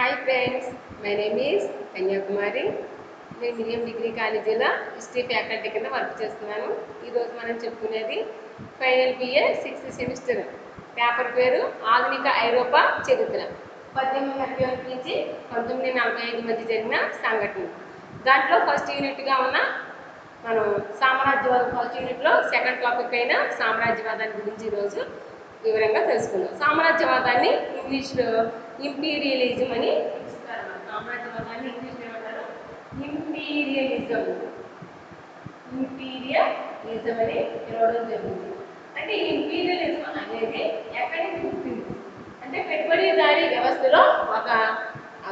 Hi friends, my name is Kanyakumari. నేను మిరియం degree కాలేజీలో history faculty కింద వర్క్ చేస్తున్నాను. ఈరోజు మనం చెప్పుకునేది final BA 6th semester. Paper పేరు ఆధునిక ఐరోపా చరిత్ర. 1831 నుంచి 1945 మధ్య జరిగిన సంఘటన. దాంట్లో ఫస్ట్ యూనిట్గా ఉన్న మనం సామ్రాజ్యవాదం ఫస్ట్ యూనిట్లో సెకండ్ టాపిక్ అయిన సామ్రాజ్యవాదాన్ని గురించి ఈరోజు వివరంగా తెలుసుకుందాం. సామ్రాజ్యవాదాన్ని ఇంగ్లీష్లో ఇంపీరియలిజం అని పిలుస్తారు. సామ్రాజ్యవాదాన్ని ఇంగ్లీష్లో ఏమంటారు? ఇంపీరియలిజం అని పిలవడం జరుగుతుంది. అంటే ఇంపీరియలిజం అనేది ఎక్కడి నుంచి పుట్టింది అంటే పెట్టుబడిదారీ వ్యవస్థలో ఒక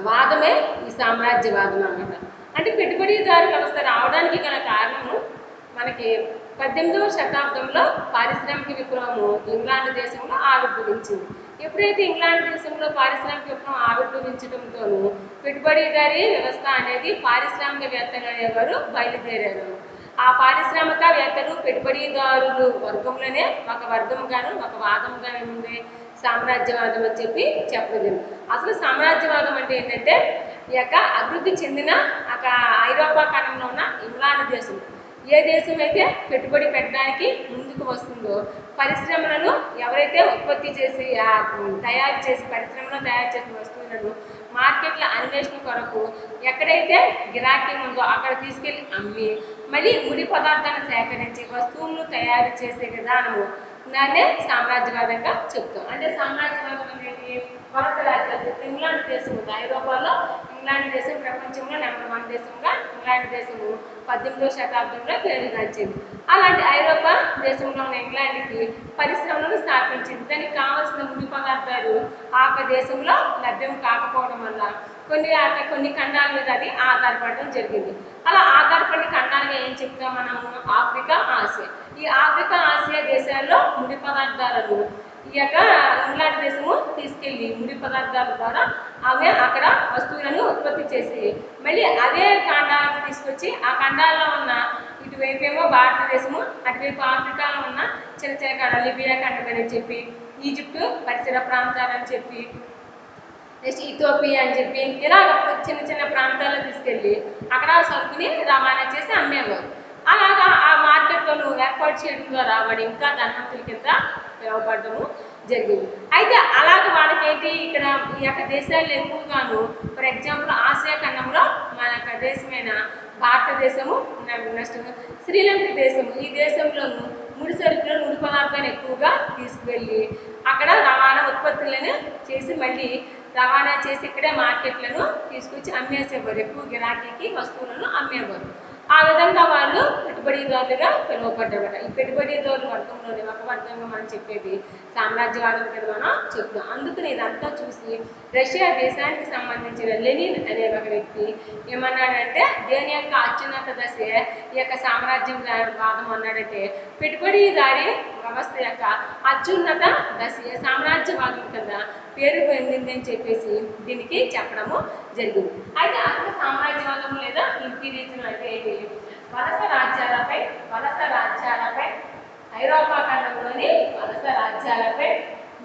వాదమే ఈ సామ్రాజ్యవాదం అన్నమాట. అంటే పెట్టుబడిదారీ వ్యవస్థ రావడానికి గల కారణము మనకి 18వ శతాబ్దంలో పారిశ్రామిక విప్లవము ఇంగ్లాండ్ దేశంలో ఆవిర్భవించింది. ఎప్పుడైతే ఇంగ్లాండ్ దేశంలో పారిశ్రామిక విప్లవం ఆవిర్భవించడంతోనూ పెట్టుబడిదారీ వ్యవస్థ అనేది పారిశ్రామికవేత్తలు అనేవారు బయలుదేరారు. ఆ పారిశ్రామికవేత్తలు పెట్టుబడిదారులు వర్గంలోనే ఒక వర్గంగాను ఒక వాదంగా ఉంది సామ్రాజ్యవాదం అని చెప్పడం. అసలు సామ్రాజ్యవాదం అంటే ఏంటంటే ఈ యొక్క అభివృద్ధి చెందిన ఒక ఐరోపా ఖండంలో ఉన్న ఇంగ్లాండ్ దేశం ఏ దేశం అయితే పెట్టుబడి పెట్టడానికి ముందుకు వస్తుందో పరిశ్రమలను ఎవరైతే ఉత్పత్తి చేసి పరిశ్రమలో తయారు చేసిన వస్తువులను మార్కెట్ల అన్వేషణ కొరకు ఎక్కడైతే గిరాకీ ఉందో అక్కడ తీసుకెళ్ళి అమ్మి మళ్ళీ ముడి పదార్థాలను సేకరించి వస్తువులను తయారు చేసే విధానము దాన్నే సామ్రాజ్యవాదంగా చెప్తాం. అంటే సామ్రాజ్యవాదం అనేది వలస రాజ్యాలు. ఇంగ్లాండ్ దేశం ఉంది, ఐరోపాలో ఇంగ్లాండ్ దేశం ప్రపంచంలో నెంబర్ 1 దేశంగా ఇంగ్లాండ్ దేశము 18వ శతాబ్దంలో పేరుగాంచింది. అలాంటి ఐరోపా దేశంలో ఉన్న ఇంగ్లాండ్కి పరిశ్రమలను స్థాపించింది. దానికి కావాల్సిన ముడి పదార్థాలు ఆ దేశంలో లభ్యం కాకపోవడం వల్ల కొన్ని ఖండాల మీద అది ఆధారపడడం జరిగింది. అలా ఆధారపడిన ఖండాలుగా ఏం చెప్తాం మనము? Africa, Asia. ఈ ఆఫ్రికా, ఆసియా దేశాల్లో ముడి పదార్థాలను ఈ యొక్క ఇంగ్లాండ్ దేశము తీసుకెళ్ళి ముడి పదార్థాల ద్వారా ఆమె అక్కడ వస్తువులను ఉత్పత్తి చేసి మళ్ళీ అదే ఖండాలను తీసుకొచ్చి ఆ ఖండాల్లో ఉన్న ఇటువైపు ఏమో భారతదేశము, అటువైపు ఆఫ్రికాలో ఉన్న చిన్న చిన్న ఖండాలు లిబియా ఖండం అని చెప్పి, ఈజిప్టు పరిసర ప్రాంతాలని చెప్పి, నెక్స్ట్ ఇథియోపియా అని చెప్పి ఇలా చిన్న చిన్న ప్రాంతాల్లో తీసుకెళ్ళి అక్కడ సరుకుని రవాణా చేసి అమ్మేవారు. అలాగా ఆ మార్కెట్లను ఏర్పాటు చేయడం ద్వారా వాడు ఇంకా ధనవంతుల కింద పిలువబడము జరిగింది. అయితే అలాగే వాళ్ళకి ఏంటి ఇక్కడ ఈ యొక్క దేశాల్లో ఎక్కువగాను ఫర్ ఎగ్జాంపుల్ ఆసియా ఖండంలో మన యొక్క దేశమైన భారతదేశము, నెక్స్ట్ శ్రీలంక దేశము, ఈ దేశంలోను ముడి సరుకులను ముడి పదార్థాలు ఎక్కువగా తీసుకువెళ్ళి అక్కడ రవాణా ఉత్పత్తులను చేసి మళ్ళీ రవాణా చేసి ఇక్కడే మార్కెట్లను తీసుకొచ్చి అమ్మేసేవారు. ఎక్కువ గిరాకీకి వస్తువులను అమ్మేవారు. ఆ విధంగా వాళ్ళు పెట్టుబడిదారులుగా పిలువబడ్డారు. ఈ పెట్టుబడిదారుల వర్గంలోనే ఒక వర్గంగా మనం చెప్పేది సామ్రాజ్యవాదం కింద మనం చెప్తాం. అందుకని ఇదంతా చూసి రష్యా దేశానికి సంబంధించిన లెనిన్ అనే ఒక వ్యక్తి ఏమన్నాడంటే దేని యొక్క అత్యున్నత దశ ఈ యొక్క సామ్రాజ్యవాదం అన్నాడంటే పెట్టుబడిదారీ వ్యవస్థ యొక్క అత్యున్నత దశ సామ్రాజ్యవాదం కింద పేరు పొందింది అని చెప్పేసి దీనికి చెప్పడము జరిగింది. అయితే అసలు సామ్రాజ్యవాదం లేదా ఇంపీరియలిజం అంటే ఏంటి? వలస రాజ్యాలపై ఐరోపా ఖండంలోని వలస రాజ్యాలపై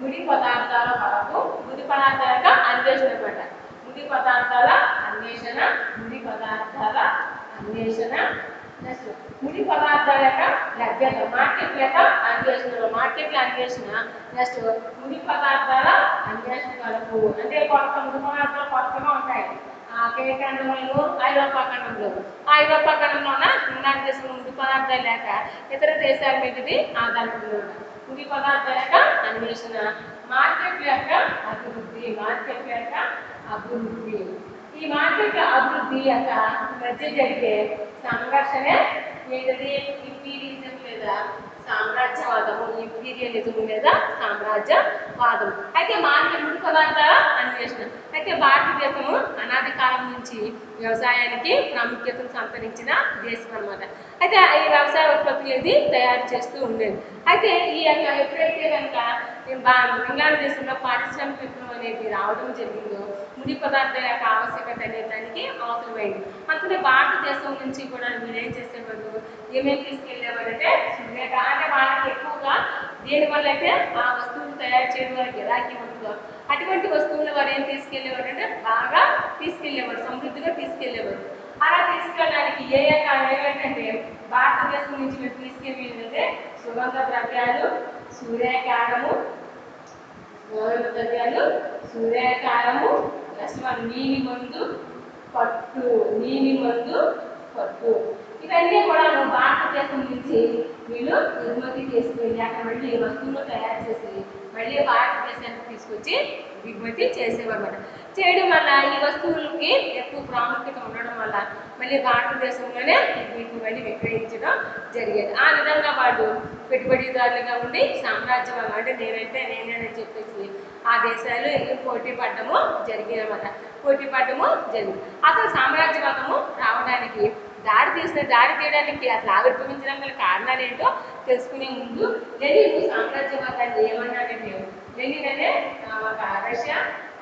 ముడి పదార్థాల కొరకు ముడి పదార్థాల అన్వేషణ అనమాట. ముడి పదార్థాల అన్వేషణ ముడి పదార్థాల యొక్క లభ్యత మార్కెట్ల అన్వేషణ నెక్స్ట్ ముడి పదార్థాల అన్వేషణ వరకు అంటే కొత్త ముడి పదార్థాలు కొత్తగా ఉంటాయి. ఏ ఖండంలో? ఐరోపా ఖండంలో ఉన్న ఇంగ్లాండ్ దేశంలో ముడి పదార్థాలు లేక ఇతర దేశాల మీద ఇది ఆధారపడిన ముడి పదార్థాల యొక్క అన్వేషణ, మార్కెట్ల యొక్క అభివృద్ధి ఈ మార్కెట్ల అభివృద్ధి యొక్క మధ్య జరిగే సంఘర్షణ ఏంటది? ఇంపీరియలిజం లేదా సామ్రాజ్యవాదము. అయితే మార్కెట్ ముడి పదార్థాల అన్వేషణ. అయితే భారతదేశము అనాది కాలం నుంచి వ్యవసాయానికి ప్రాముఖ్యతను సంతరించిన దేశం అనమాట. అయితే ఈ వ్యవసాయ ఉత్పత్తులు ఇది తయారు చేస్తూ ఉండేది. అయితే ఈ యొక్క ఎప్పుడైతే కనుక ఇంగ్లాండ్ దేశంలో పారిశ్రామిక విప్లవం అనేది రావడం జరిగిందో ముడి పదార్థాల యొక్క ఆవశ్యకత అనే దానికి అవసరమైంది. అందుకని భారతదేశం నుంచి కూడా వీళ్ళు ఏం చేసేవారు? ఏమేమి తీసుకెళ్ళేవారు అంటే అంటే వాళ్ళకి ఎక్కువగా దేనివల్ల అయితే ఆ వస్తువులు తయారు చేయడం వల్ల గిరాకీ ఉంటుందో అటువంటి వస్తువుల వారు ఏం తీసుకెళ్లేవారు అంటే బాగా తీసుకెళ్లేవారు, సమృద్ధిగా తీసుకెళ్లేవారు. అలా తీసుకెళ్ళడానికి ఏమేంటంటే భారతదేశం నుంచి మేము తీసుకెళ్ళేదంటే సుగంధ ద్రవ్యాలు, సూర్యకారము, ద్రవ్యాలు, సూర్యకారము, నెక్స్ట్ నీలి మందు, పట్టు, నీలి మందు, పట్టు, ఇవన్నీ కూడా భారతదేశం నుంచి వీళ్ళు దిగుమతి చేసుకెళ్ళి అక్కడ మళ్ళీ వస్తువులు తయారు చేసి మళ్ళీ భారతదేశానికి తీసుకొచ్చి దిగుమతి చేసేవారు అన్నమాట. చేయడం వల్ల ఈ వస్తువులకి ఎక్కువ ప్రాముఖ్యత ఉండడం వల్ల మళ్ళీ భారతదేశంలోనే వీటిని మళ్ళీ విక్రయించడం జరిగేది. ఆ విధంగా వాళ్ళు పెట్టుబడిదారులుగా ఉండి సామ్రాజ్యవాదం అంటే నేనని చెప్పేసి ఆ దేశాలు పోటీ పడడము జరిగేదన్నమాట. పోటీ పడడము జరిగింది. అసలు సామ్రాజ్యవాదము రావడానికి దారి తీయడానికి అసలు ఆవిర్భవించడం గల కారణాలు ఏంటో తెలుసుకునే ముందు లెనిన్ సామ్రాజ్యవాదాన్ని ఏమన్నాడంటే, లెనిన్ అనే ఒక రష్యా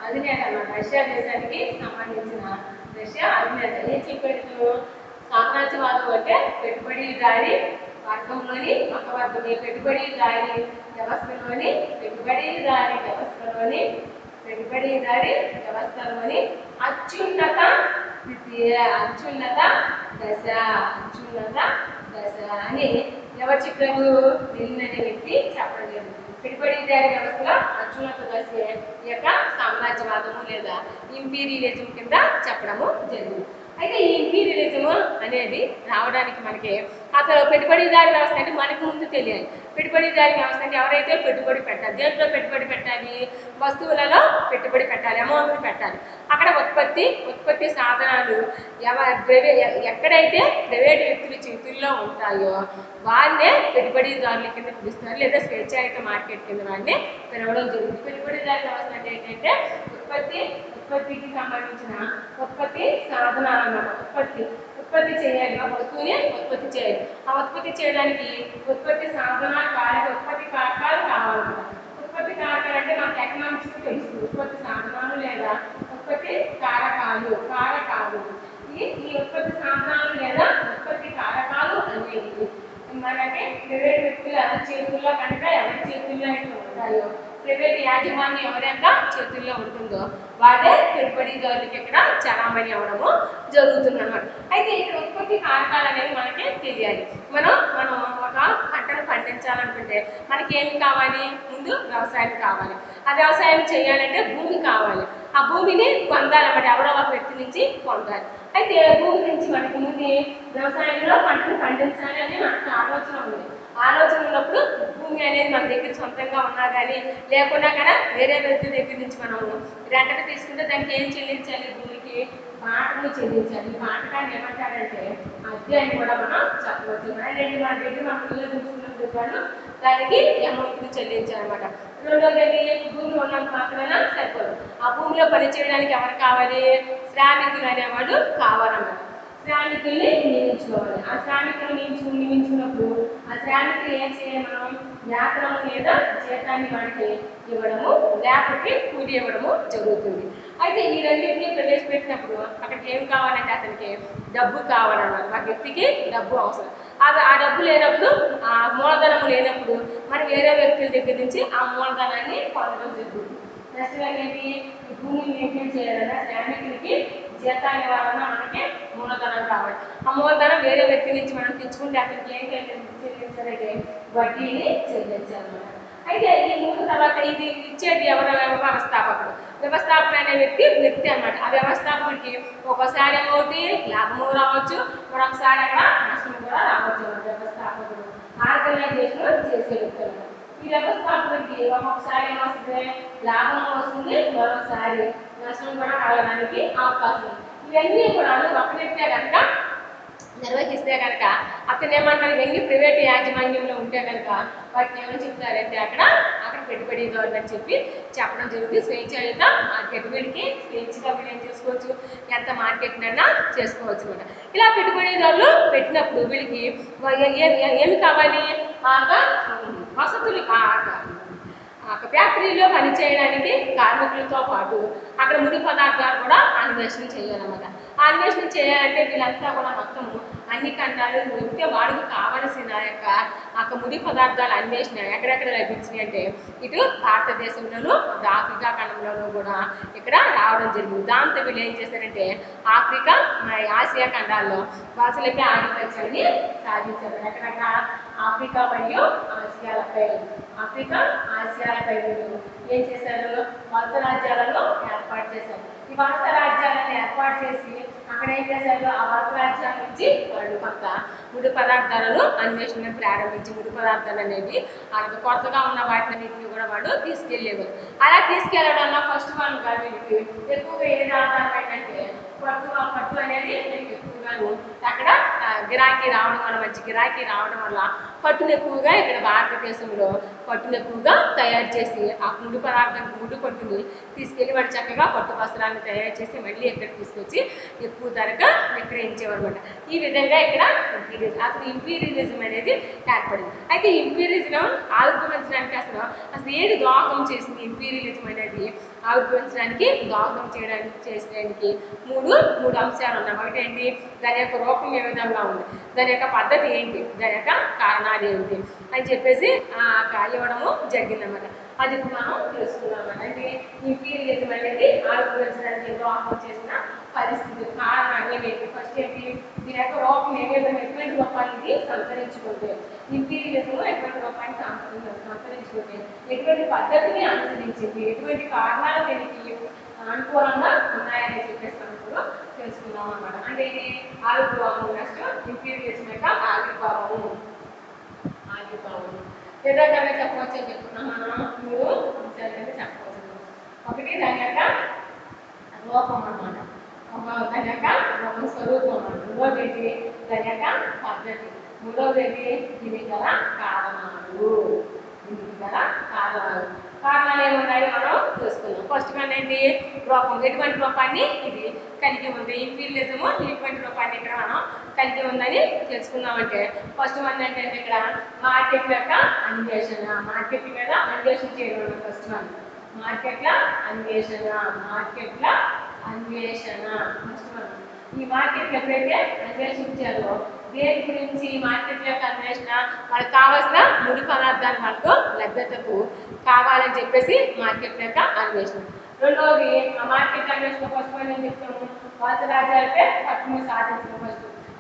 అధినేత అన్నమాట. రష్యా దేశానికి సంబంధించిన రష్యా అధినేత ఏం చెప్పాడు? సామ్రాజ్యవాదం అంటే పెట్టుబడిదారి వర్గంలోని ఒక వర్గం, పెట్టుబడిదారి వ్యవస్థలోని అత్యున్నత దశ అని ఎవరు చెప్పారు? లెనిన్ అనే వ్యక్తి చెప్పడం జరిగింది. పెట్టుబడిదారి వ్యవస్థలో అత్యున్నత దశ ఈ యొక్క సామ్రాజ్యవాదము లేదా ఇంపీరియలిజం కింద చెప్పడము జరిగింది. అయితే ఈ ఇంపీరియలిజం అనేది రావడానికి మనకి అసలు పెట్టుబడిదారి వ్యవస్థ అంటే మనకు ముందు తెలియాలి. పెట్టుబడిదారి వ్యవస్థ అంటే ఎవరైతే పెట్టుబడి పెట్టాలి, దేంట్లో పెట్టుబడి పెట్టాలి? వస్తువులలో పెట్టుబడి పెట్టాలి, అమౌంట్ పెట్టాలి. అక్కడ ఉత్పత్తి సాధనాలు ఎక్కడైతే ప్రైవేట్ వ్యక్తుల చేతుల్లో ఉంటాయో వారినే పెట్టుబడిదారుల కింద పిలుస్తున్నారు, లేదా స్వేచ్ఛాయుత మార్కెట్ కింద వారిని పిలవడం జరుగుతుంది. పెట్టుబడిదారి వ్యవస్థ అంటే ఏంటంటే ఉత్పత్తికి సంబంధించిన ఉత్పత్తి సాధనాలు అన్నమాట. ఉత్పత్తి చేయాలి, ఆ వస్తువుని ఉత్పత్తి చేయాలి. ఆ ఉత్పత్తి చేయడానికి ఉత్పత్తి సాధనాలు కావాలి, ఉత్పత్తి కారకాలు కావాలన్నమాట. ఉత్పత్తి కారకాలు అంటే మనకు ఎకనామిక్స్ తెలుసు. ఉత్పత్తి సాధనాలు లేదా ఉత్పత్తి కారకాలు ఈ ఉత్పత్తి సాధనాలు లేదా ఉత్పత్తి కారకాలు అనేవి మనకి ప్రైవేట్ వ్యక్తుల చేతుల్లో కనుక ఎవరి చేతుల్లో అయితే ఉంటాయో, ప్రైవేట్ యాజమాన్యం ఎవరైనా చేతుల్లో ఉంటుందో వాళ్ళే పెట్టుబడిదారులకి ఇక్కడ చలామణి అవ్వడము జరుగుతుంది అన్నమాట. అయితే ఇక్కడ ఉత్పత్తి కారకాలు అనేవి మనకి తెలియాలి. మనం ఒక పంటను పండించాలనుకుంటే మనకి ఏమి కావాలి? ముందు వ్యవసాయం కావాలి. ఆ వ్యవసాయం చేయాలంటే భూమి కావాలి. ఆ భూమిని పొందాలన్నమాట, ఎవరో ఒక వ్యక్తి నుంచి పొందాలి. అయితే భూమి నుంచి మనకి ముందు వ్యవసాయంలో పంటను పండించాలి అని మనకు ఆలోచన ఉంది. ఆలోచన ఉన్నప్పుడు భూమి అనేది మన దగ్గర సొంతంగా ఉన్నా కానీ లేకున్నా కానీ వేరే వ్యక్తి దగ్గర నుంచి మనం రెంటకు తీసుకుంటే దానికి ఏం చెల్లించాలి? భూమికి బాటను చెల్లించాలి. బాటకాన్ని ఏమంటారంటే అద్దె అని కూడా మనం చెప్పవచ్చు. మన దగ్గర మనం పిల్లలు తీసుకున్నప్పుడు కానీ దానికి అమౌంట్ని చెల్లించాలన్నమాట. రెండోది భూమి ఉన్నంత మాత్రమే సరిపోదు. ఆ భూమిలో పనిచేయడానికి ఎవరు కావాలి? శ్రామికులు అనేవాడు కావాలన్నమాట. శ్రామికుల్ని నియమించుకోవాలి. ఆ శ్రామికులు నియమించుకున్నప్పుడు ఆ శ్రామికులు ఏం చేయాలి? మనం వేతనము లేదా జీతాన్ని వాడికి ఇవ్వడము, లేకపోతే కూలి ఇవ్వడము జరుగుతుంది. అయితే ఈ రెండింటినీ ప్రవేశపెట్టినప్పుడు అక్కడికి ఏం కావాలంటే అతనికి డబ్బు కావాలన్నమాట. ఆ వ్యక్తికి డబ్బు అవసరం. ఆ డబ్బు లేనప్పుడు, ఆ మూలధనము లేనప్పుడు మనం వేరే వ్యక్తుల దగ్గర నుంచి ఆ మూలధనాన్ని పొందడం జరుగుతుంది. నెక్స్ట్ అనేది ఈ భూమిని మెయింటైన్ చేయాలన్నా శ్రామికులకి జీతాలు ఇవ్వాలన్నా మనకి మూలధనం కావాలి. ఆ మూలధనం వేరే వ్యక్తి నుంచి మనం తెచ్చుకుంటే అతనికి ఏం చెల్లించాలంటే వడ్డీని చెల్లించాలన్నమాట. అయితే ఈ మూడు తర్వాత ఇది ఇచ్చేది ఎవరు? వ్యవస్థాపకుడు అనే వ్యక్తి అన్నమాట. ఆ వ్యవస్థాపకుడికి ఒకసారి ఏమవుతుంది? లాభము రావచ్చు, మరొకసారి అక్కడ నష్టం కూడా రావచ్చు. వ్యవస్థాపకుడు ఆర్గనైజేషన్ చేసే వ్యక్తి అన్నమాట. ఈ వ్యవస్థాపకుడికి ఒక్కొక్కసారి ఏమొస్తుంది? లాభం వస్తుంది, మరొకసారి నష్టం కూడా రావడానికి అవకాశం ఉంది. ఇవన్నీ కూడా ఒక వ్యక్తే కనుక నిర్వహిస్తే కనుక అతను ఏమంటారు? ఇవన్నీ ప్రైవేట్ యాజమాన్యంలో ఉంటే కనుక వాటిని ఏమని చెప్తారంటే అక్కడ పెట్టుబడిదారులు అని చెప్పి చెప్పడం జరుగుతుంది. స్వేచ్ఛాయుత మార్కెట్, వీడికి స్వేచ్ఛగా వీళ్ళు ఏం చేసుకోవచ్చు? ఎంత మార్కెట్ అయినా చేసుకోవచ్చు అనమాట. ఇలా పెట్టుబడిదారులు పెట్టినప్పుడు వీళ్ళకి ఏమి కావాలి? బాగా వసతులు, ఫ్యాక్టరీలో పనిచేయడానికి కార్మికులతో పాటు అక్కడ ముడి పదార్థాలు కూడా అన్వేషణ చేయాలన్నమాట. అన్వేషణ చేయాలంటే వీళ్ళంతా కూడా మొత్తం అన్ని ఖండాలు వెళ్తే వాడికి కావలసిన యొక్క ముడి పదార్థాల అన్వేషణ ఎక్కడెక్కడ లభించినాయి అంటే ఇటు భారతదేశంలోనూ ఆఫ్రికా ఖండంలోనూ కూడా ఇక్కడ రావడం జరిగింది. దాంతో వీళ్ళు ఏం చేశారంటే ఆఫ్రికా ఆసియా ఖండాల్లో వాసులపై ఆధిపత్యాన్ని సాధించారు. ఎక్కడెక్కడ ఆఫ్రికా మరియు ఆసియాలపై వీళ్ళు ఏం చేశారు, వలస రాజ్యాలను ఏర్పాటు చేశారు. ఈ వలస రాజ్యాలను ఏర్పాటు చేసి అక్కడ ఏం చేశారు, ఆ వలస రాజ్యాల నుంచి వాళ్ళు కొంత ముడి పదార్థాలను అన్వేషణ ప్రారంభించి ముడి పదార్థాలు అనేది వాళ్ళకి కొత్తగా ఉన్న వాటిని కూడా వాళ్ళు తీసుకెళ్ళేవారు. అలా తీసుకెళ్లడంలో ఫస్ట్ వాళ్ళు వీళ్ళకి ఎక్కువగా ఏది ఆధారమైందంటే పట్టు అనేది ఎక్కువగాను అక్కడ గిరాకీ రావడం వల్ల, మంచి గిరాకీ రావడం వల్ల పట్టును ఎక్కువగా ఇక్కడ భారతదేశంలో పట్టును ఎక్కువగా తయారు చేసి ఆ ముడి పట్టుని తీసుకెళ్ళి వాడు చక్కగా పట్టు వస్త్రాలను తయారు చేసి మళ్ళీ ఇక్కడ తీసుకొచ్చి ఎక్కువ ధరగా విక్రయించేవారు అనమాట. ఈ విధంగా ఇక్కడ అసలు ఇంపీరియలిజం అనేది ఏర్పడింది. అయితే ఇంపీరియలిజం ఆవిర్భవించడానికి అసలు ఏది దోహదం చేసింది, ఇంపీరియలిజం అనేది ఆవిర్భవించడానికి దోహదం చేసేదానికి మూడు అంశాలు ఉన్నాయి. ఒకటి ఏంటి, దాని యొక్క రూపం ఏ విధంగా ఉంది, దాని యొక్క పద్ధతి ఏంటి, దాని యొక్క కారణాలు ఏంటి అని చెప్పేసి ఇవ్వడము జరిగిందన్నమాట. అది ఇప్పుడు మనం తెలుసుకున్నాం. అంటే ఇంపీరియలిజం అనేది ఆవిర్భవించడానికి దోహదం చేసిన పరిస్థితి కారణాలు ఏంటి, ఫస్ట్ ఏంటి, దీని యొక్క రూపం ఏ విధంగా ఎటువంటి రూపాన్ని సంతరించుకుంటే, ఇంపీరియలిజం ఎటువంటి రూపాన్ని సంతరించుకుంటే, ఎటువంటి పద్ధతిని అనుసరించింది, ఎటువంటి కారణాలు దీనికి అనుకూలంగా ఉన్నాయని చెప్పేసి మనం ఇప్పుడు తెలుసుకున్నాం అన్నమాట. అంటే ఇది ఆవిర్భావం. నెక్స్ట్ ఇంపీరియలిజం యొక్క ఆవిర్భావం విధంగా చెప్పవచ్చు అని చెప్తున్నాం మనం. మూడు అంశాలు చెప్పవచ్చు. ఒకటి దాని యొక్క రూపం అన్నమాట, దాని యొక్క రూపం స్వరూపం అన్నమాట. రెండోది ఏంటి, దాని యొక్క పద్ధతి. మూడవది ఏంటి, దీనికి గల కారణాలు. కారణాలు ఏమున్నాయో మనం చూసుకుందాం. ఫస్ట్ వన్ ఏంటి, రూపం. ఎటువంటి రూపాన్ని ఇది కలిగి ఉంది, ఇంపీరియలిజము ఎటువంటి రూపాన్ని ఇక్కడ మనం కలిగి ఉందని తెలుసుకుందామంటే ఫస్ట్ వన్ ఏంటంటే ఇక్కడ మార్కెట్ యొక్క అన్వేషణ. మార్కెట్ మీద అన్వేషణ చేయడం ఫస్ట్ వన్. మార్కెట్ల అన్వేషణ ఫస్ట్ వన్. ఈ మార్కెట్ ఎప్పుడైతే అన్వేషించారో దేని గురించి, మార్కెట్ యొక్క అన్వేషణ వాళ్ళకి కావాల్సిన ముడి పదార్థాలు వాళ్ళకు లభ్యతకు కావాలని చెప్పేసి మార్కెట్ యొక్క అన్వేషణ. రెండవది ఆ మార్కెట్ అన్వేషణ ఫస్ట్ వన్ ఏం చెప్తాము, వలస రాజ్యాలపై పట్టుని సాధించడం.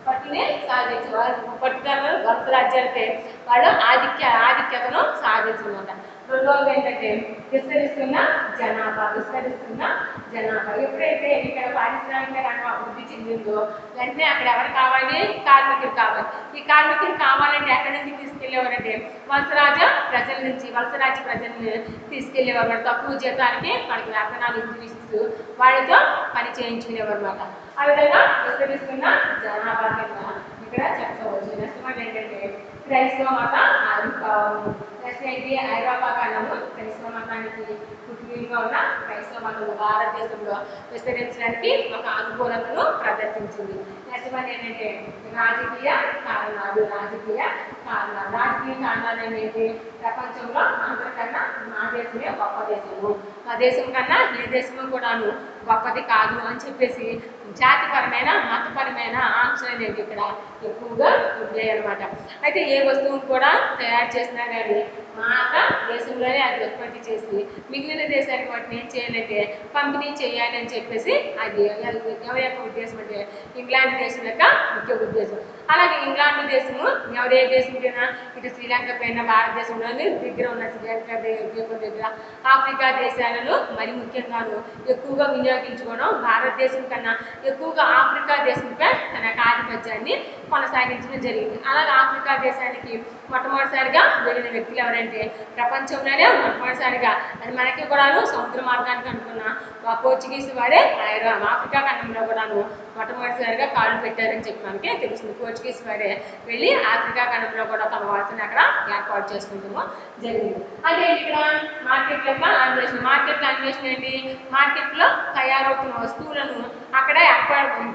పట్టుని సాధించేవారు పట్టుదలను వలస రాజ్యాలపై వాళ్ళు ఆధిక్యతను సాధించమాట. రెండవది ఏంటంటే విస్తరిస్తున్న జనాభా. ఎప్పుడైతే ఇక్కడ పారిశ్రామిక రంగం అభివృద్ధి చెందిందో వెంటనే అక్కడ ఎవరు కావాలి, కార్మికులు కావాలి. ఈ కార్మికులు కావాలంటే ఎక్కడి నుంచి తీసుకెళ్లేవారంటే వలస రాజ్య ప్రజల్ని తీసుకెళ్లేవారు. తక్కువ జీతానికి వాళ్ళకి వేతనాలు ఇస్తూ వాళ్ళతో పని చేయించుకునేవారు అన్నమాట. ఆ విధంగా విస్తరిస్తున్న జనాభా కింద ఇక్కడ చెప్పవచ్చు. నెక్స్ట్ వన్ ఏంటంటే క్రైస్తవ మత ఆవిర్భావం. నెక్స్ట్ ఏంటి, ఐరోపా ఖండము క్రైస్తవ మతానికి పుట్టినీరుగా ఉన్న క్రైస్తవ మతము భారతదేశంలో విస్తరించడానికి ఒక అనుకూలతను ప్రదర్శించింది. నెక్స్ట్ వన్ ఏంటంటే రాజకీయ కారణాలు ఏంటి, ప్రపంచంలో అందరికన్నా మా దేశమే గొప్ప దేశము, మా దేశం కన్నా ఏ దేశము కూడాను గొప్పది కాదు అని చెప్పేసి జాతిపరమైన మతపరమైన ఆంక్షలు అనేవి ఇక్కడ ఎక్కువగా ఉంటాయి అన్నమాట. అయితే ఏ వస్తువు కూడా తయారు చేసినా కానీ మా దేశంలోనే అది ఉత్పత్తి చేసి మిగిలిన దేశానికి వాటిని ఏం చేయాలంటే పంపిణీ చేయాలి అని చెప్పేసి అది ఎవరి యొక్క ఉద్దేశం అంటే ఇంగ్లాండ్ దేశం యొక్క ముఖ్య ఉద్దేశం. అలాగే ఇంగ్లాండ్ దేశము ఎవరే దేశం కైనా ఇటు శ్రీలంక పైన భారతదేశంలోని దగ్గర ఉన్న శ్రీలంక దగ్గర ఆఫ్రికా దేశాలను మరి ముఖ్యంగాను ఎక్కువగా వినియోగించుకోవడం, భారతదేశం కన్నా ఎక్కువగా ఆఫ్రికా దేశంపై తన ఆధిపత్యాన్ని కొనసాగించడం జరిగింది. అలాగే ఆఫ్రికా దేశానికి మొట్టమొదటిసారిగా వెళ్ళిన వ్యక్తులు ఎవరంటే ప్రపంచంలోనే మొట్టమొదటిసారిగా అది మనకి కూడాను సముద్ర మార్గానికి అనుకున్న పోర్చుగీస్ వారే ఆఫ్రికా ఖండంలో కూడాను మొట్టమొదటిసారిగా కాళ్ళు పెట్టారని చెప్పి మనకి తెలుస్తుంది. పోర్చుగీస్ వారే వెళ్ళి ఆఫ్రికా ఖండంలో కూడా తమ వాసన అక్కడ ఏర్పాటు చేసుకుంటాము జరిగింది. అంటే ఇక్కడ మార్కెట్ యొక్క అన్వేషణ. మార్కెట్ అన్వేషణ ఏంటి, మార్కెట్లో తయారవుతున్న వస్తువులను అక్కడ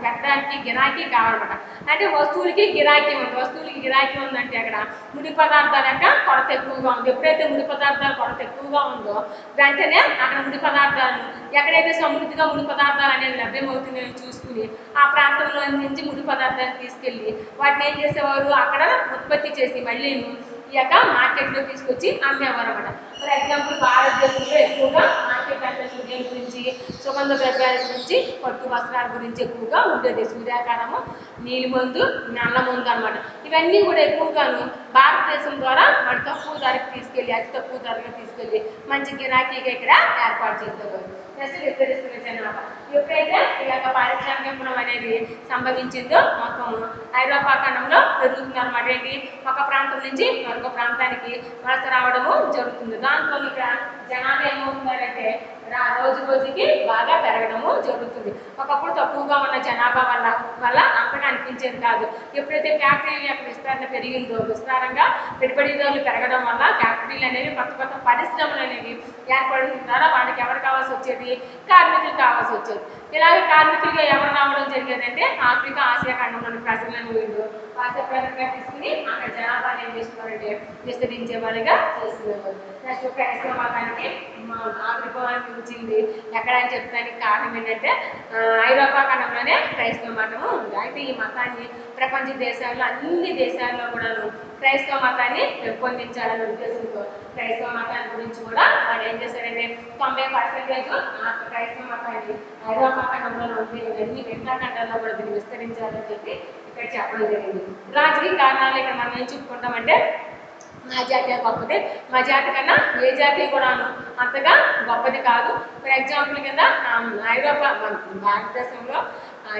పెట్టడానికి గిరాకీ కావాలన్నమాట. అంటే వస్తువులకి గిరాకీ ఉంది, వస్తువులకి గిరాకీ ఉందంటే అక్కడ ముడి పదార్థాల యొక్క కొరత ఎక్కువగా ఉంది. ఎప్పుడైతే ముడి పదార్థాల కొరత ఎక్కువగా ఉందో వెంటనే అక్కడ ముడి పదార్థాలను ఎక్కడైతే సమృద్ధిగా ముడి పదార్థాలు అనేది లభ్యమవుతుందని చూసుకుని ఆ ప్రాంతంలో నుంచి ముడి పదార్థాలను తీసుకెళ్ళి వాటిని ఏం చేసేవారు, అక్కడ ఉత్పత్తి చేసి మళ్ళీ ఈ యొక్క మార్కెట్లో తీసుకొచ్చి అమ్మేవారు అనమాట. ఫర్ ఎగ్జాంపుల్ భారతదేశంలో ఎక్కువగా మార్కెట్ అన్వేషణ దేని గురించి, సుగంధ ద్రవ్యాల గురించి, పట్టు వస్త్రాల గురించి ఎక్కువగా ఉండేది. సూర్యాకారము, నీలిమందు, నల్లమందు అనమాట. ఇవన్నీ కూడా ఎక్కువగాను భారతదేశం ద్వారా మన తక్కువ ధరకు తీసుకెళ్ళి, అతి తక్కువ ధరగా తీసుకెళ్ళి మంచి గిరాకీగా ఇక్కడ ఏర్పాటు చేసేవారు. నెక్స్ట్ విస్తరిస్తున్న జనాభా. ఎప్పుడైతే ఈ యొక్క పారిశ్రామికీకరణ అనేది సంభవించిందో మొత్తం ఐరోపా ఖండంలో పెరుగుతుంది అనమాట. ఏంటి, ఒక ప్రాంతం నుంచి మరొక ప్రాంతానికి వలస రావడము జరుగుతుంది. దాంతో ఇక్కడ జనాభా ఏమవుతున్నారంటే రోజు రోజుకి బాగా పెరగడము జరుగుతుంది. ఒకప్పుడు తక్కువగా ఉన్న జనాభా వల్ల అంతగా అనిపించేది కాదు. ఎప్పుడైతే ఫ్యాక్టరీల యొక్క విస్తరణ పెరిగిందో, విస్తారంగా పెట్టుబడిదారులు పెరగడం వల్ల ఫ్యాక్టరీలు అనేవి కొత్త కొత్త పరిశ్రమలు అనేవి ఏర్పడడం ద్వారా వాళ్ళకి ఎవరు కావాల్సి వచ్చేది, కార్మికులు కావాల్సి వచ్చేది. ఇలాగే కార్మికులుగా ఎవరు రావడం జరిగేదంటే ఆఫ్రికా, ఆసియా ఖండంలోని ప్రజలను వీళ్ళు ఆసియా ప్రజలుగా తీసుకుని అక్కడ జనాభాని ఏం చేస్తున్నారంటే విస్తరించే వాళ్ళుగా చేసుకునేవారు. నెక్స్ట్ క్రైస్తవ మతానికి ఆవిర్భావానికి వచ్చింది ఎక్కడ అని చెప్పడానికి కారణం ఏంటంటే ఐరోపా ఖండంలోనే క్రైస్తవ మతము ఉంది. అయితే ఈ మతాన్ని ప్రపంచ దేశాల్లో అన్ని దేశాల్లో కూడా క్రైస్తవ మతాన్ని పెంపొందించాలనే ఉద్దేశంతో క్రైస్తవ మతాన్ని గురించి కూడా వాళ్ళు ఏం చేశారంటే 90% క్రైస్తవ మతాన్ని ఐరోపా ఖండంలో ఉంది, అన్ని మిగతా ఖండాల్లో కూడా దీన్ని విస్తరించాలని చెప్పి ఇక్కడ చెప్పడం జరిగింది. రాజకీయ కారణాలు ఇక్కడ మనం ఏం చెప్పుకుంటామంటే మా జాతి గొప్పది, మా జాతి కన్నా ఏ జాతి కూడాను అంతగా గొప్పది కాదు. ఫర్ ఎగ్జాంపుల్ కింద ఐరోపా భారతదేశంలో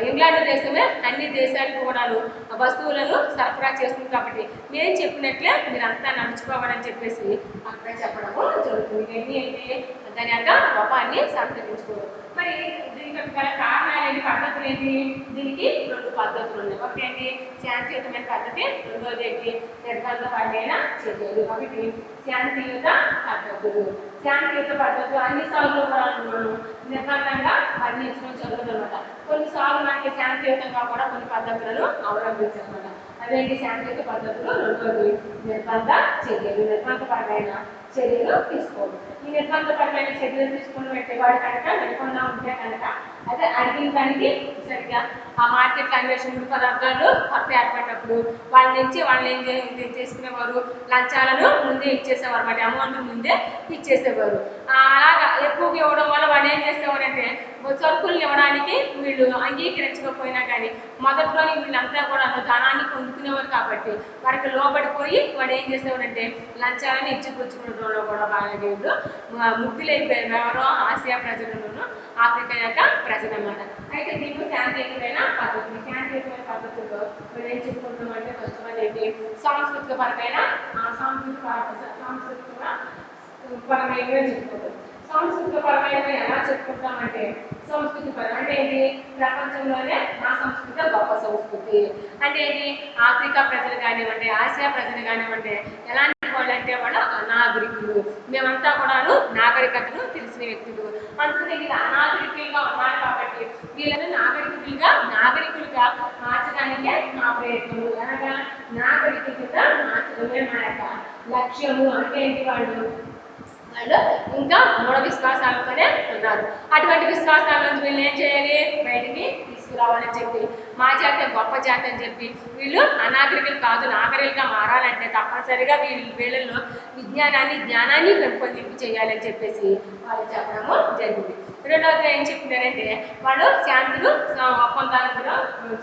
ఇంగ్లాండ్ దేశమే అన్ని దేశాలకు కూడాను వస్తువులను సరఫరా చేస్తుంది కాబట్టి నేను చెప్పినట్లే మీరంతా నడుచుకోవాలని చెప్పేసి అక్కడ చెప్పడము జరుగుతుంది. ఇవన్నీ ఏంటి, దాని యొక్క గొప్పని సంతరించుకోవడం. మరి దీనికి గల కారణాలు ఏంటి, పద్ధతులు ఏంటి, దీనికి 2 పద్ధతులు ఉన్నాయి. ఒకటి ఏంటి శాంతియుతమైన పద్ధతి, రెండోది ఏంటి నిర్బంధపరమైన చర్యలు. ఒకటి శాంతియుత పద్ధతులు. శాంతియుత పద్ధతులు అన్నిసార్లు మనం నిర్బంధంగా వర్ణించడం జరుగుతుందన్నమాట. కొన్నిసార్లు మనకి శాంతియుతంగా కూడా కొన్ని పద్ధతులను అవలంబించాలన్నమాట. అదేంటి శాంతియుత పద్ధతులు, రెండోది నిర్బంధ చర్యలు, నిర్బంధపరమైన చర్యలు తీసుకోవడం. ఈ నిర్బంధపరమైన చర్యలు తీసుకుని పెట్టేవాడు కనుక వినకుండా ఉంటే కనుక అదే అడిగిన దానికి సరిగ్గా ఆ మార్కెట్ అన్వేషణ పదార్థాలు కొత్త ఏర్పడినప్పుడు వాళ్ళని ఏం చేసుకునేవారు, లంచాలను ముందే ఇచ్చేసేవారు అన్నమాట. అమౌంట్ ముందే ఇచ్చేసేవారు. అలాగా ఎక్కువగా ఇవ్వడం వల్ల వాళ్ళు ఏం చేసేవారంటే సరుకులను ఇవ్వడానికి వీళ్ళు అంగీకరించకపోయినా కానీ మొదట్లోని వీళ్ళంతా కూడా ధనాన్ని పొందుకునేవారు కాబట్టి వారికి లోబడిపోయి వాడు ఏం చేసేవారంటే లంచాలను ఇచ్చిపుచ్చుకోవడంలో కూడా బాగా వీళ్ళు ముగ్గులైపోయారు. ఎవరో ఆసియా ప్రజలను, ఆఫ్రికా యొక్క ప్రజలు అన్నమాట. అయితే దీంట్లో శాంతియుతమైన పద్ధతులు. శాంతియుతమైన పద్ధతుల్లో మనం ఏం చెప్పుకుంటామంటే ఫస్ట్ వన్ ఏంటి సాంస్కృతిక పరమైన పరమైనవి చెప్పుకుంటాం. సాంస్కృతిక పరమైనవి ఎలా చెప్పుకుంటామంటే సంస్కృతి పరం అంటే ఏంటి, ప్రపంచంలోనే మా సంస్కృతి గొప్ప సంస్కృతి అంటే ఏంటి, ఆఫ్రికా ప్రజలు కానివ్వండి, ఆసియా ప్రజలు కానివ్వండి ఎలాంటి వాళ్ళు అంటే వాళ్ళు అనాగరికులు. మేమంతా కూడాను నాగరికతను తెలిసిన వ్యక్తులు. అందుకని వీళ్ళు అనాగరికులుగా ఉన్నారు కాబట్టి వీళ్ళని నాగరికులుగా మార్చడానికే మా ప్రయత్నము. అనగా నాగరికులుగా మార్చడమే మా యొక్క లక్ష్యము. అంటే ఏంటి, వాళ్ళు ఇంకా మూఢ విశ్వాసాలతోనే ఉన్నారు. అటువంటి విశ్వాసాల నుంచి వీళ్ళు ఏం చేయాలి, బయటికి తీసుకురావాలని చెప్పి మా జాతి గొప్ప జాతి అని చెప్పి వీళ్ళు అనాగరికులు కాదు నాగరికులుగా మారాలంటే తప్పనిసరిగా వీళ్ళల్లో జ్ఞానాన్ని పెంపొందింపు చేయాలని చెప్పేసి వాళ్ళు చెప్పడము జరిగింది. రెండవది ఏం చెప్తున్నారంటే వాళ్ళు శాంతులు ఒప్పందాలు కూడా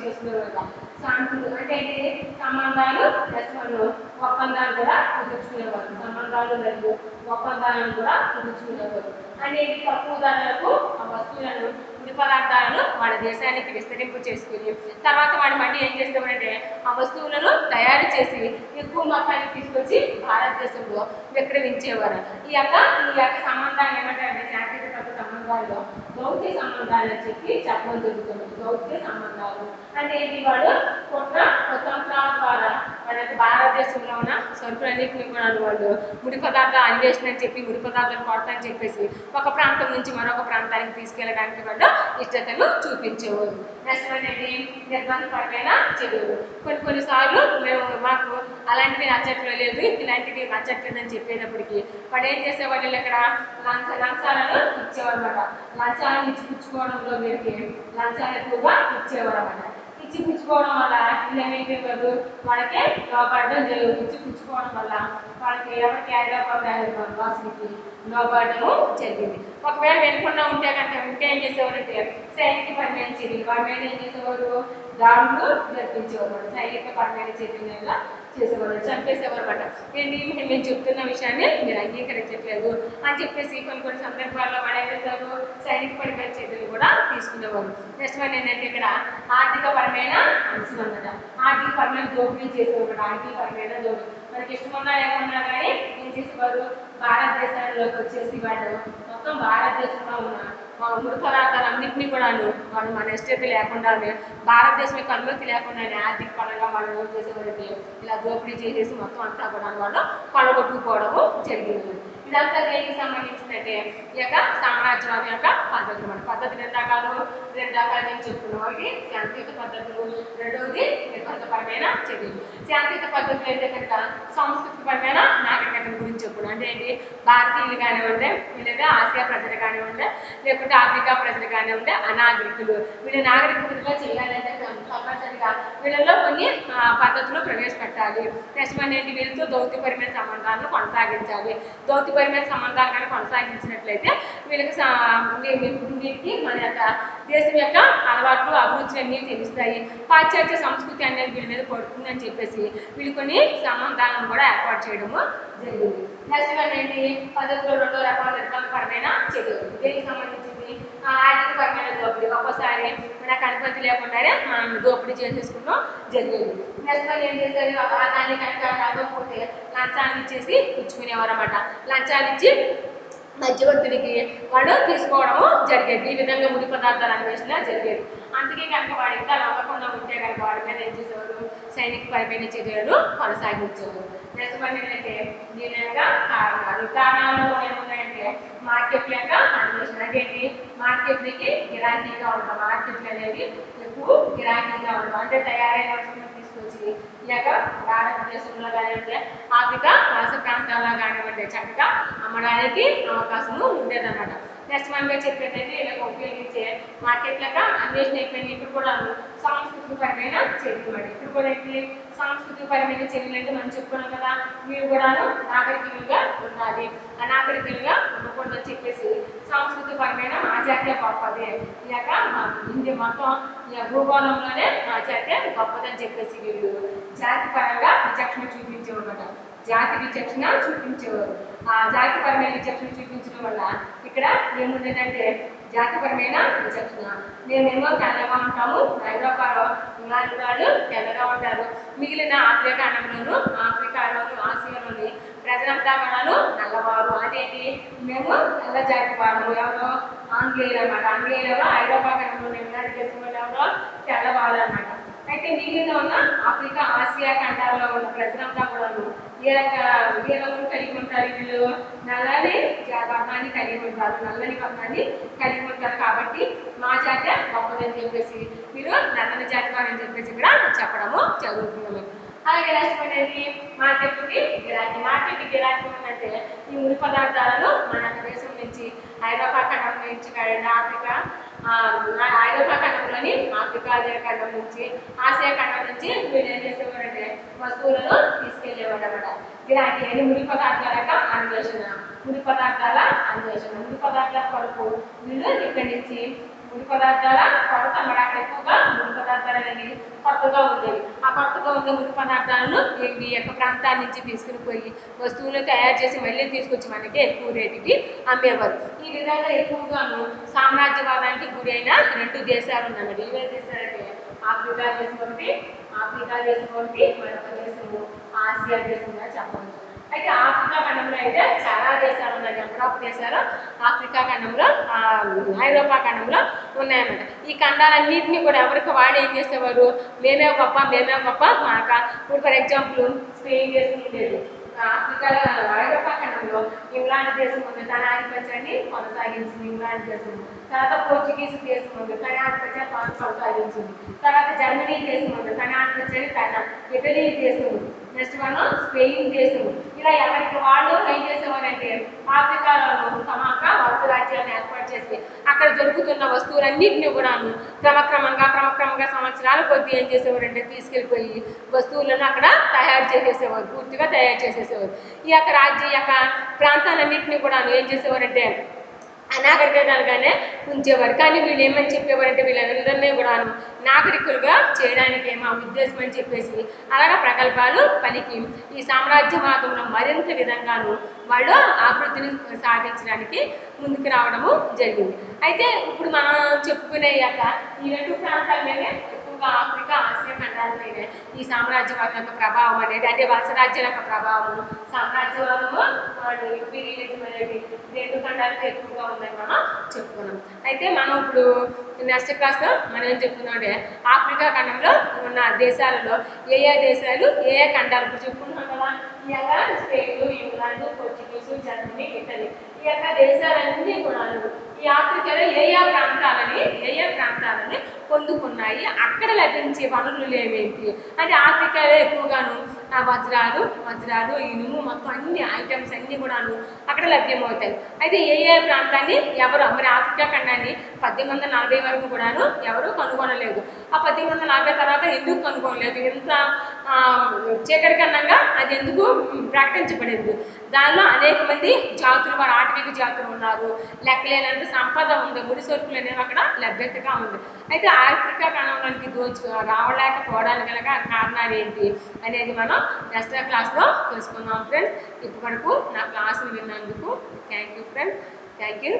చేసుకునేవారు. శాంతులు అంటే ఏంటి, సంబంధాలు ప్లస్ వాళ్ళు ఒప్పందాలు కూడా కుదుర్చుకునేవారు. సంబంధాలు మరియు ఒప్పందాలను కూడా కుదుర్చుకునేవారు. అంటే తక్కువ ధరలకు ఆ వస్తువులను ముడి పదార్థాలను వాళ్ళ దేశానికి విస్తరింపు చేసుకుని తర్వాత వాళ్ళు మళ్ళీ ఏం చేస్తామంటే ఆ వస్తువులను తయారు చేసి ఎక్కువ మొత్తానికి తీసుకొచ్చి భారతదేశంలో విక్రయించేవారు. ఈ యొక్క సంబంధాలు ఏమంటారంటే శాంతియుత సంబంధాల్లో దౌత్య సంబంధాలు అని చెప్పి చెప్పడం జరుగుతుంది. దౌత్య సంబంధాలు అంటే ఏంటి, వాళ్ళు కుతంత్రాల ద్వారా వాళ్ళ భారతదేశంలో ఉన్న సరుకులన్నింటినీ కూడా వాళ్ళు ముడి పదార్థాల అన్వేషణ అని చెప్పి ముడి పదార్థాలు కొరత అని చెప్పేసి ఒక ప్రాంతం నుంచి మరొక ప్రాంతానికి తీసుకెళ్ళడానికి వాళ్ళు ఇష్టతను చూపించేవారు. నెక్స్ట్ అనేది నిర్బంధపరమైన చర్యలు. కొన్నిసార్లు మాకు అలాంటివి నచ్చట్లేదు, ఇలాంటివి నచ్చట్లేదు అని చెప్పేటప్పటికి వాళ్ళు ఏం చేసేవాళ్ళు, ఇక్కడ లంచాలను ఇచ్చేవారు అనమాట. లంచాలను ఇచ్చి పుచ్చుకోవడంలో వీరికి లంచాలు ఎక్కువగా ఇచ్చేవారు అనమాట. ఇచ్చి పుచ్చుకోవడం వల్ల ఏమైపోయేవారు, వాళ్ళకి లోపడడం జరుగుతుంది. ఇచ్చి పుచ్చుకోవడం వల్ల వాళ్ళకి ఎవరికి వాసులకి లోపడము జరిగింది. ఒకవేళ వెనుకుండా ఉంటే కనుక ఇంకేం చేసేవారంటే సైనిక పరమైన చర్యలు వాళ్ళ మీద ఏం చేసేవారు, దాడులు జరిపించేవారు. సైనిక పరమైన చర్యలు చేసేవారు, చంపేసేవారు అనమాట. ఏంటి, మేము చెప్తున్న విషయాన్ని మీరు అంగీకరించట్లేదు అని చెప్పేసి కొన్ని సందర్భాల్లో వాళ్ళు ఏం చేస్తారు, సైనిక పరమైన చర్యలు కూడా తీసుకునేవారు. నెక్స్ట్ వన్ ఏంటంటే ఇక్కడ ఆర్థిక పరమైన అంశం అన్నమాట. ఆర్థిక పరమైన దోపిడీ చేసేవారు. ఆర్థిక పరమైన దోపిడీ మనకి ఇష్టమన్నా లేకున్నా కానీ ఏం చేసేవారు, భారతదేశంలోకి వచ్చేసి వాళ్ళు మొత్తం భారతదేశంలో ఉన్న ముడి పదార్థాలన్నింటినీ కూడా వాళ్ళు మన ఇష్టత లేకుండానే భారతదేశం యొక్క అనుమతి లేకుండానే ఆర్థిక పరంగా వాళ్ళు ఏం చేసేవారంటే ఇలా దోపిడీ చేసేసి మొత్తం అంతా కూడా వాళ్ళు కొలగొట్టుకుపోవడము జరిగింది. ఇదంతా దేనికి సంబంధించిందంటే ఈ యొక్క సామ్రాజ్యవాదం యొక్క పద్ధతులు. మన పద్ధతులు రెండు రకాలు నేను చెప్తున్నాం. ఒకటి శాంతియుత పద్ధతులు, రెండవది నిర్బంధపరమైన చర్యలు. శాంతియుత పద్ధతులు అయితే కనుక సంస్కృతిపరమైన నాగరికతల గురించి చెప్పుకున్నాం. అంటే ఏంటి, భారతీయులు కానివ్వండి, లేదా ఆసియా ప్రజలు కానివ్వండి, లేకుంటే ఆఫ్రికా ప్రజలు కానివ్వండి, అనాగరికులు. వీళ్ళు నాగరికులుగా చేయాలంటే తప్పనిసరిగా వీళ్ళలో కొన్ని పద్ధతులు ప్రవేశపెట్టాలి. నెక్స్ట్ వన్ ఏంటి, వీళ్ళతో దౌత్యపరమైన సంబంధాలను కొనసాగించాలి. దౌత్యపరమైన సంబంధాలు కానీ కొనసాగించినట్లయితే వీళ్ళకి మన యొక్క దేశం యొక్క అలవాట్లు అభిరుచులు అన్నీ తెలుస్తాయి. పాశ్చాత్య సంస్కృతి అనేది వీళ్ళ మీద పడుతుందని చెప్పేసి వీళ్ళు కొన్ని సంబంధాలను కూడా ఏర్పాటు చేయడము జరిగింది. నెక్స్ట్ వన్ ఏంటి, పద్ధతిలో రెండో రకం నిర్బంధపరమైన చర్యలు. దేనికి సంబంధించింది, ఆర్థిక పరమైన దోపిడీ. ఒక్కోసారి మనకు అనుమతి లేకుండానే మనం దోపిడీ చేసేసుకున్నాం జరిగేది. నెక్స్ట్ వన్ ఏం చేస్తారు, దాన్ని కనుక రాకపోతే లంచాలు ఇచ్చేసి పుచ్చుకునేవారు అన్నమాట. లంచాలు ఇచ్చి మధ్యవర్తుడికి వాడు తీసుకోవడము జరిగేది. ఈ విధంగా ముడి పదార్థాల అన్వేషణ జరిగేది. అందుకే కనుక వాడు ఇంకా నమ్మకుండా ఉంటే కనుక వాడి మీద ఏం చేసేవారు, సైనిక పరమైన చర్యలు కొనసాగించేవారు. నెక్స్ట్ వన్ ఏంటంటే దీని యొక్క కారణాలు ఏమున్నాయంటే మార్కెట్ యొక్క అన్వేషణ. అంటే మార్కెట్లకి గిరాకీగా ఉంటాం. మార్కెట్లు అనేది ఎక్కువ గిరాకీగా ఉంటాం. అంటే తయారైన వస్తువులు తీసుకొచ్చి ఈ యొక్క భారతదేశంలో కానివ్వండి, ఆఫ్రికా వలస ప్రాంతాల్లో కానివ్వండి చక్కగా అమ్మడానికి అవకాశము ఉండేదన్నమాట. నెక్స్ట్ వన్గా చెప్పేది ఇలా ఉపయోగించే మార్కెట్లక అన్వేషణ అయిపోయింది. ఇప్పుడు కూడా సాంస్కృతికపరమైన చర్యలు మరి ఇప్పుడు కూడా ఏంటి, సాంస్కృతికపరమైన చర్యలు అంటే మనం చెప్పుకున్నాం కదా, మీరు కూడా నాగరికులుగా ఉండాలి, అనాగరికులుగా ఉండకూడదని చెప్పేసి సాంస్కృతికపరమైన ఆచార్య గొప్పదే. ఈ యొక్క ఇండియా మొత్తం ఈ భూగోళంలోనే ఆచార్య గొప్పదని చెప్పేసి వీళ్ళు జాతి పరంగా విచక్షణ చూపించేవారన్నమాట. జాతి విచక్షణ చూపించేవారు. ఆ జాతిపరమైన విచక్షణ చూపించడం వల్ల ఇక్కడ ఏముండేదంటే జాతిపరమైన విచక్షణ. మేమేమో తెల్లగా ఉంటాము, ఐరోపాలో ఇలాంటి వాళ్ళు తెల్లగా ఉంటారు, మిగిలిన ఆఫ్రికా ఖండంలోను ఆఫ్రికాలోను ఆసియాలోని ప్రజలంతా కూడా నల్లవారు. అదేంటి, మేము తెల్ల జాతి వారు. ఎవరో ఆంగ్లేయులు అనమాట. ఆంగ్లేయులు ఐరోపా ఖండంలో యునైటెడ్ దేశంలో ఎవరో తెల్లవారు అనమాట. అయితే మిగిలిన ఉన్న ఆఫ్రికా ఆసియా ఖండాల్లో ఉన్న ప్రజలంతా కూడా ఏ రంగులు కలిగి ఉంటారు, వీళ్ళు నల్లని వర్ణాన్ని కలిగి ఉంటారు, నల్లని వర్ణాన్ని కలిగి ఉంటారు. కాబట్టి మా జాతి గొప్పదని చెప్పేసి మీరు నల్లని జాతి వారని చెప్పేసి ఇక్కడ చెప్పడము జరుగుతుంది. అలాగే నెక్స్ట్ అనేది మార్కెట్కి గిరాకీ. మార్కెట్కి గిరాకీ ఉందంటే ఈ ముడి పదార్థాలను మన దేశం నుంచి ఐరోపా ఖండం నుంచి ఆఫ్రికా ఐరోపా ఖండంలోని ఆఫ్రికా ఖండం నుంచి ఆసియా ఖండం నుంచి వీళ్ళు ఏం చేసేవారంటే వస్తువులను తీసుకెళ్లేవారు అన్నమాట. గిరాకీ అని ముడి పదార్థాల యొక్క అన్వేషణ. ముడి పదార్థాల అన్వేషణ, ముడి పదార్థాల కొరకు వీళ్ళు ఇక్కడి నుంచి ముడి పదార్థాల కొరత మరి అక్కడ ఎక్కువగా ముడి పదార్థాలు అనేవి కొత్తగా ఉండేవి. ఆ కొత్తగా ఉండే ముడి పదార్థాలను ఈ యొక్క ప్రాంతాల నుంచి తీసుకుని పోయి వస్తువులు తయారు చేసి మళ్ళీ తీసుకొచ్చి మనకి ఎక్కువ రేటుకి అమ్మేవారు. ఈ విధంగా ఎక్కువగాను సామ్రాజ్యవాదానికి గురైన 2 దేశాలు ఉన్నాయి. ఇవే దేశాలంటే ఆఫ్రికా దేశం ఒకటి, మరొక దేశము ఆసియా దేశంగా చెప్పవచ్చు. అయితే ఆఫ్రికా ఖండంలో అయితే చాలా దేశాలు ఉన్నాయి. నెంబర్ ఆఫ్ దేశాలు ఆఫ్రికా ఖండంలో ఐరోపా ఖండంలో ఉన్నాయన్నమాట. ఈ ఖండాలన్నింటినీ కూడా ఎవరికి వాళ్ళు ఏం చేసేవారు, మేమే గొప్ప మాక. ఇప్పుడు ఫర్ ఎగ్జాంపుల్ స్పెయిన్ దేశం ఉండేది. ఆఫ్రికాలో ఐరోపా ఖండంలో ఇంగ్లాండ్ దేశం ఉంది, తన ఆధిపత్యాన్ని కొనసాగించింది ఇంగ్లాండ్ దేశం. తర్వాత పోర్చుగీస్ దేశం ఉంది, తన ఆధిపత్యాన్ని కొనసాగించింది. తర్వాత జర్మనీ దేశం ఉంది, తన ఆధిపత్యాన్ని ఇటలీ దేశం, నెక్స్ట్ మనం స్పెయిన్ దేశం. ఇలా ఎవరికి వాళ్ళు ఏం చేసేవారంటే ఆఫ్రికాలో తమ వలస రాజ్యాన్ని ఏర్పాటు చేసి అక్కడ దొరుకుతున్న వస్తువులన్నింటినీ కూడాను క్రమక్రమంగా సంవత్సరాల కొద్దీ ఏం చేసేవారంటే తీసుకెళ్ళిపోయి వస్తువులను అక్కడ తయారు చేసేసేవారు, పూర్తిగా తయారు చేసేసేవారు. ఈ యొక్క ప్రాంతాలన్నింటినీ కూడాను ఏం చేసేవారంటే అనాగరికంగానే ఉంచేవారు. కానీ వీళ్ళు ఏమని చెప్పేవారంటే వీళ్ళందరినీ కూడాను నాగరికులుగా చేయడానికి ఏమో ఉద్దేశం అని చెప్పేసి అలాగా ప్రగల్భాలు పలికి ఈ సామ్రాజ్యవాదంలో మరింత విధంగాను వాళ్ళు అభివృద్ధిని సాధించడానికి ముందుకు రావడము జరిగింది. అయితే ఇప్పుడు మనం చెప్పుకునే ఈ 2 ప్రాంతాల మీదే ఎక్కువగా ఆఫ్రికా ఆసియా ఖండాల మీదే ఈ సామ్రాజ్యవాదం యొక్క ప్రభావం అనేది, అంటే వలస రాజ్యాల యొక్క ప్రభావము, సామ్రాజ్యవాదము ఇంపీరియలిజం అనేది 2 ఖండాలతో ఎక్కువగా ఉందని మనం చెప్పుకున్నాం. అయితే మనం ఇప్పుడు నెక్స్ట్ క్లాస్ మనం ఏం చెప్పుకున్నాం అంటే ఆఫ్రికా ఖండంలో ఉన్న దేశాలలో ఏ దేశాలు ఏ ఖండాలు ఇప్పుడు చెప్పుకుంటున్నాం కదా. ఈ యొక్క Spain, England, Portuguese, Germany, Italy ఈ యొక్క దేశాలన్నీ కూడా ఈ ఆఫ్రికాలో ఏ ప్రాంతాలని పొందుకున్నాయి, అక్కడ లభించే వనరులు ఏమేంటి అంటే ఆఫ్రికాలో ఎక్కువగాను వజ్రాలు ఇనుము మొత్తం అన్ని ఐటమ్స్ అన్నీ కూడాను అక్కడ లభ్యమవుతాయి. అయితే ఏ ప్రాంతాన్ని ఎవరు మరి ఆఫ్రికా ఖండాన్ని 1840 వరకు కూడాను ఎవరు కనుగొనలేదు. ఆ 1840 తర్వాత ఎందుకు కనుగొనలేదు, ఎంత చీకటి ఖండంగా అది ఎందుకు ప్రకటించబడింది. దానిలో అనేక మంది జాతులు, వారు ఆటవిక జాతులు ఉన్నారు, లెక్కలేనంత సంపద ఉంది, ముడి సరుకులు అనేవి అక్కడ లభ్యతగా ఉంది. అయితే ఆఫ్రికా ఖండంలోనికి రావలేకపోవడానికి కనుక కారణాలు ఏంటి అనేది మనం నెక్స్ట్ క్లాస్లో తెలుసుకుందాం ఫ్రెండ్స్. ఇప్పటి వరకు నా క్లాసులు విన్నందుకు thank you friends, thank you.